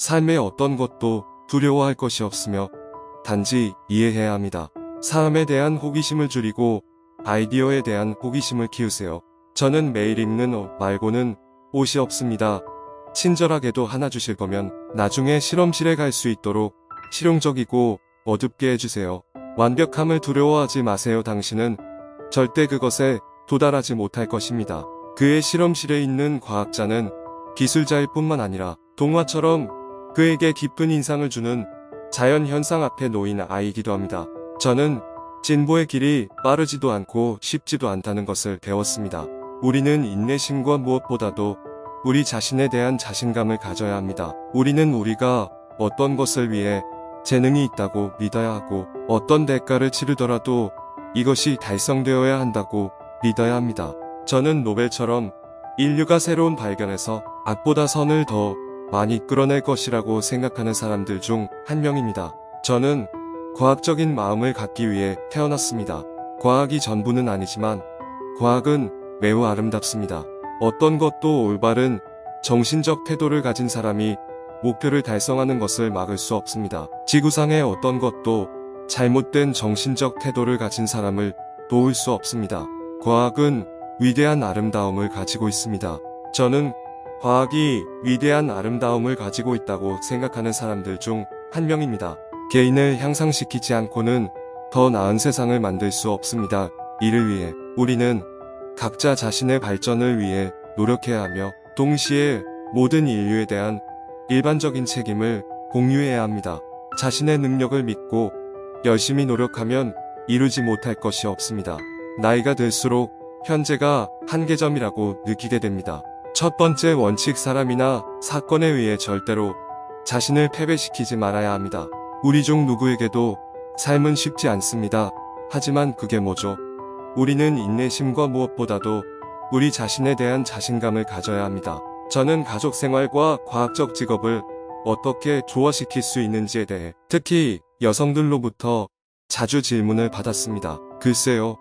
삶의 어떤 것도 두려워할 것이 없으며 단지 이해해야 합니다. 삶에 대한 호기심을 줄이고 아이디어에 대한 호기심을 키우세요. 저는 매일 입는 옷 말고는 옷이 없습니다. 친절하게도 하나 주실 거면 나중에 실험실에 갈 수 있도록 실용적이고 어둡게 해주세요. 완벽함을 두려워하지 마세요. 당신은 절대 그것에 도달하지 못할 것입니다. 그의 실험실에 있는 과학자는 기술자일 뿐만 아니라 동화처럼 그에게 깊은 인상을 주는 자연 현상 앞에 놓인 아이이기도 합니다. 저는 진보의 길이 빠르지도 않고 쉽지도 않다는 것을 배웠습니다. 우리는 인내심과 무엇보다도 우리 자신에 대한 자신감을 가져야 합니다. 우리는 우리가 어떤 것을 위해 재능이 있다고 믿어야 하고 어떤 대가를 치르더라도 이것이 달성되어야 한다고 믿어야 합니다. 저는 노벨처럼 인류가 새로운 발견에서 악보다 선을 더 많이 끌어낼 것이라고 생각하는 사람들 중 한 명입니다. 저는 과학적인 마음을 갖기 위해 태어났습니다. 과학이 전부는 아니지만 과학은 매우 아름답습니다. 어떤 것도 올바른 정신적 태도를 가진 사람이 목표를 달성하는 것을 막을 수 없습니다. 지구상의 어떤 것도 잘못된 정신적 태도를 가진 사람을 도울 수 없습니다. 과학은 위대한 아름다움을 가지고 있습니다. 저는 과학이 위대한 아름다움을 가지고 있다고 생각하는 사람들 중 한 명입니다. 개인을 향상시키지 않고는 더 나은 세상을 만들 수 없습니다. 이를 위해 우리는 각자 자신의 발전을 위해 노력해야 하며 동시에 모든 인류에 대한 일반적인 책임을 공유해야 합니다. 자신의 능력을 믿고 열심히 노력하면 이루지 못할 것이 없습니다. 나이가 들수록 현재가 한계점이라고 느끼게 됩니다. 첫 번째 원칙, 사람이나 사건에 의해 절대로 자신을 패배시키지 말아야 합니다. 우리 중 누구에게도 삶은 쉽지 않습니다. 하지만 그게 뭐죠? 우리는 인내심과 무엇보다도 우리 자신에 대한 자신감을 가져야 합니다. 저는 가족 생활과 과학적 직업을 어떻게 조화시킬 수 있는지에 대해 특히 여성들로부터 자주 질문을 받았습니다. 글쎄요,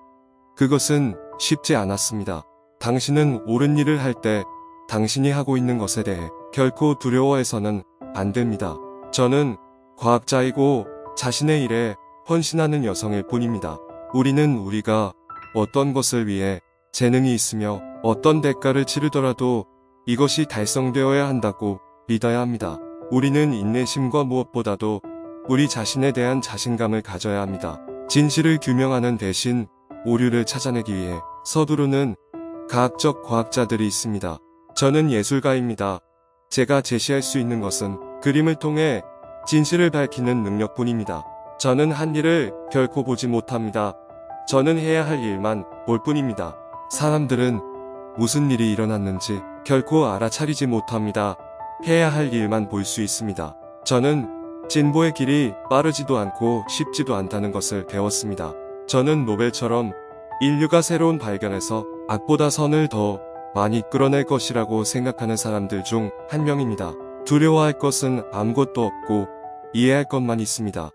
그것은 쉽지 않았습니다. 당신은 옳은 일을 할 때 당신이 하고 있는 것에 대해 결코 두려워해서는 안 됩니다. 저는 과학자이고 자신의 일에 헌신하는 여성일 뿐입니다. 우리는 우리가 어떤 것을 위해 재능이 있으며 어떤 대가를 치르더라도 이것이 달성되어야 한다고 믿어야 합니다. 우리는 인내심과 무엇보다도 우리 자신에 대한 자신감을 가져야 합니다. 진실을 규명하는 대신 오류를 찾아내기 위해 서두르는 과학적 과학자들이 있습니다. 저는 예술가입니다. 제가 제시할 수 있는 것은 그림을 통해 진실을 밝히는 능력뿐입니다. 저는 한 일을 결코 보지 못합니다. 저는 해야 할 일만 볼 뿐입니다. 사람들은 무슨 일이 일어났는지 결코 알아차리지 못합니다. 해야 할 일만 볼 수 있습니다. 저는 진보의 길이 빠르지도 않고 쉽지도 않다는 것을 배웠습니다. 저는 노벨처럼 인류가 새로운 발견에서 악보다 선을 더 많이 끌어낼 것이라고 생각하는 사람들 중 한 명입니다. 두려워할 것은 아무것도 없고 이해할 것만 있습니다.